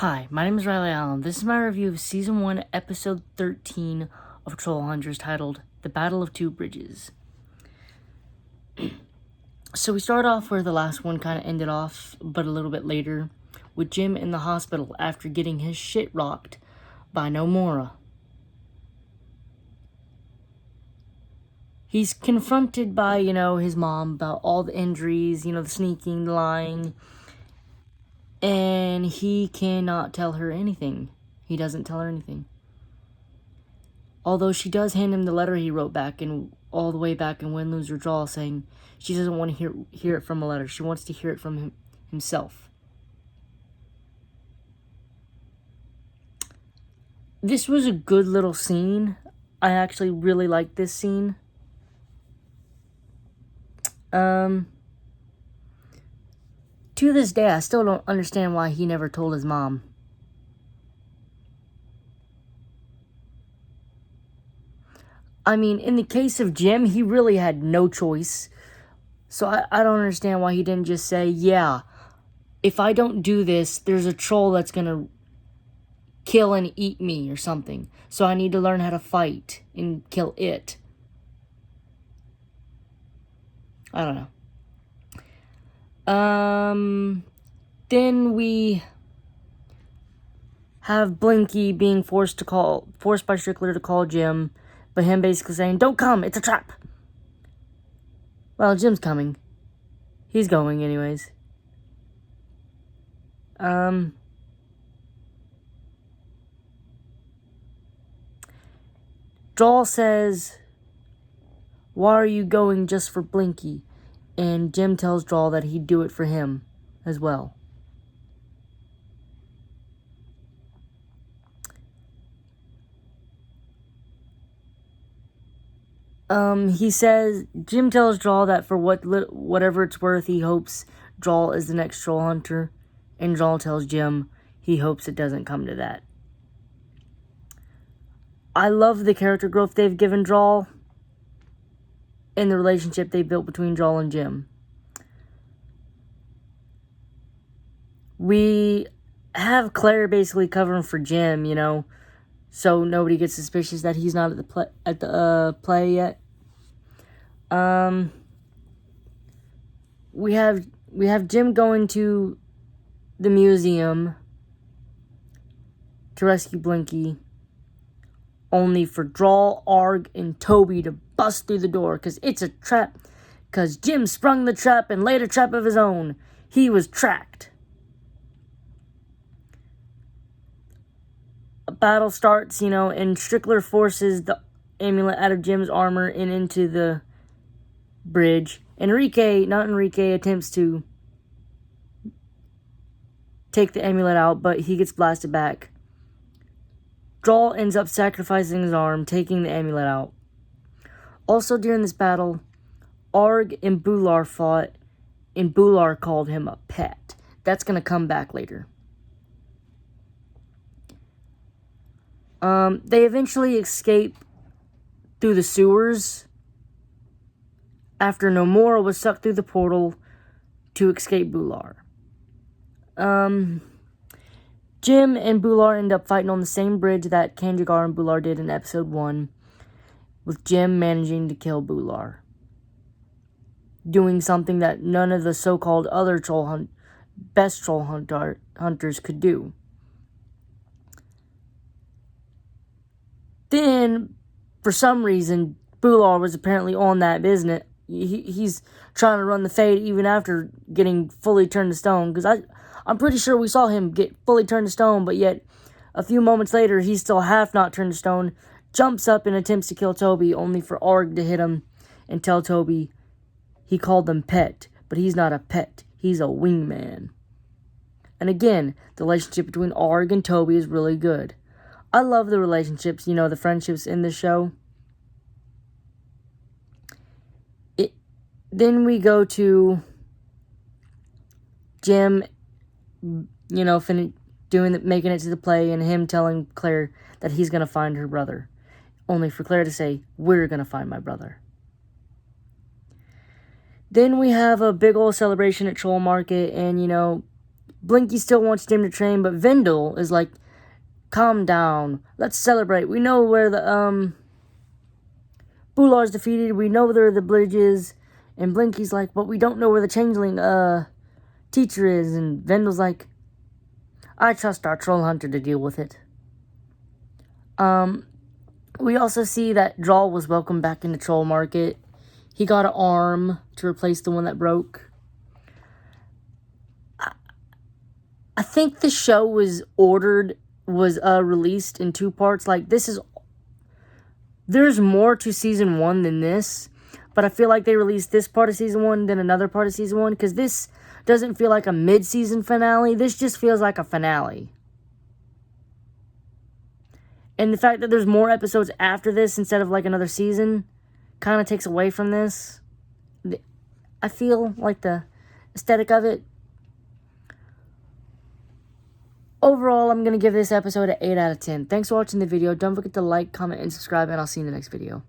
Hi, my name is Riley Allen. This is my review of Season 1, Episode 13 of Trollhunters, titled The Battle of Two Bridges. So we start off where the last one kind of ended off, but a little bit later, with Jim in the hospital after getting his shit rocked by Nomura. He's confronted by, his mom about all the injuries, the sneaking, the lying, and he cannot tell her anything. He doesn't tell her anything. Although she does hand him the letter he wrote back in all the way back in Win, Lose, or Draw, saying she doesn't want to hear it from a letter. She wants to hear it from himself. This was a good little scene. I actually really liked this scene. To this day, I still don't understand why he never told his mom. I mean, in the case of Jim, he really had no choice. So I don't understand why he didn't just say, yeah, if I don't do this, there's a troll that's going to kill and eat me or something. So I need to learn how to fight and kill it. I don't know. Then we have Blinky being forced by Strickler to call Jim, but him basically saying, don't come, it's a trap. Well, Jim's coming. He's going anyways. Joel says, why are you going just for Blinky? And Jim tells Joel that he'd do it for him as well. Jim tells Joel that for whatever it's worth, he hopes Joel is the next troll hunter. And Joel tells Jim he hopes it doesn't come to that. I love the character growth they've given Joel and the relationship they built between Joel and Jim. We have Claire basically covering for Jim, so nobody gets suspicious that he's not at the play yet. We have Jim going to the museum to rescue Blinky, only for Drawl, Arg, and Toby to bust through the door, because it's a trap, because Jim sprung the trap and laid a trap of his own. He was tracked. A battle starts, and Strickler forces the amulet out of Jim's armor and into the bridge. Enrique attempts to take the amulet out, but he gets blasted back. Drawl ends up sacrificing his arm, taking the amulet out. Also during this battle, Arg and Bular fought, and Bular called him a pet. That's going to come back later. They eventually escape through the sewers after Nomura was sucked through the portal to escape Bular. Jim and Bular end up fighting on the same bridge that Kanjigar and Bular did in episode 1, with Jim managing to kill Bular, doing something that none of the so-called other best troll hunters could do. Then, for some reason, Bular was apparently on that business. He's trying to run the fade even after getting fully turned to stone, because I'm pretty sure we saw him get fully turned to stone, but yet a few moments later, he's still half not turned to stone, jumps up and attempts to kill Toby, only for Arg to hit him and tell Toby he called them pet, but he's not a pet, he's a wingman. And again, the relationship between Arg and Toby is really good. I love the relationships, the friendships in the show. Then we go to Jim, making it to the play, and him telling Claire that he's going to find her brother. Only for Claire to say, we're going to find my brother. Then we have a big old celebration at Troll Market, and, Blinky still wants Jim to train, but Vendel is like, calm down. Let's celebrate. We know where the, Boular's defeated. We know where the bridge is. And Blinky's like, but we don't know where the changeling, teacher is. And Vendel's like, I trust our troll hunter to deal with it. We also see that Drawl was welcomed back into Troll Market. He got an arm to replace the one that broke. I think the show was released in 2 parts. Like, there's more to season 1 than this. But I feel like they released this part of season 1, then another part of season 1. Because this doesn't feel like a mid-season finale. This just feels like a finale. And the fact that there's more episodes after this instead of like another season kind of takes away from this. I feel like the aesthetic of it. Overall, I'm going to give this episode an 8 out of 10. Thanks for watching the video. Don't forget to like, comment, and subscribe, and I'll see you in the next video.